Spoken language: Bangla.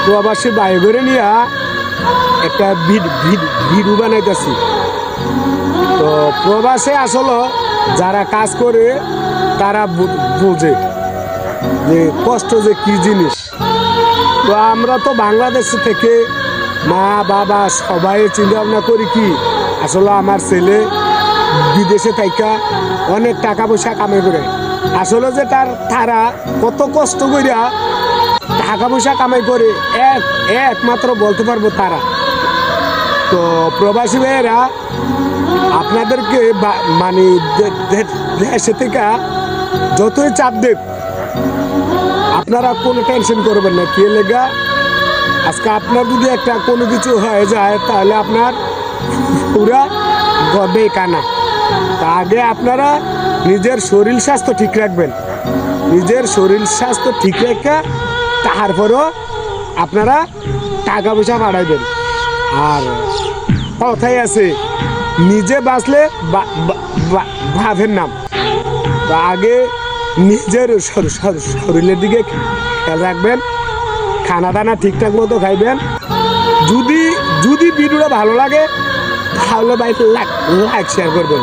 প্রবাসী বাইরে করে নিয়ে একটা ভিডিও বানাইতেছি। তো প্রবাসে আসলে যারা কাজ করে তারা বোঝে যে কষ্ট যে কি জিনিস। তো আমরা তো বাংলাদেশ থেকে মা বাবা সবাই চিন্তা ভাবনা করি কি আসলে আমার ছেলে বিদেশে থাইকা অনেক টাকা পয়সা কামাই করে। আসলে যে তারা কত কষ্ট করিয়া টাকা পয়সা কামাই করে একমাত্র বলতে পারবো তারা। তো প্রবাসী ভাইয়েরা আপনাদেরকে মানে দেশে থেকে যতই চাপ দেব আপনারা কোনো টেনশন করবেন না। কি লেগা আজকে আপনার যদি একটা কোনো কিছু হয়ে যায় তাহলে আপনার পুরা গবে কানা। তা আগে আপনারা নিজের শরীর স্বাস্থ্য ঠিক রাখবেন, নিজের শরীর স্বাস্থ্য ঠিক রেখে তারপরও আপনারা টাকা পয়সা বাড়াইবেন। আর কথাই আছে নিজে বাঁচলে ভাবের নাম। আগে নিজের শরীরের দিকে খেয়াল রাখবেন, খানা দানা ঠিকঠাক মতো খাইবেন। যদি ভিডিওটা ভালো লাগে তাহলে ভাই লাইক শেয়ার করবেন।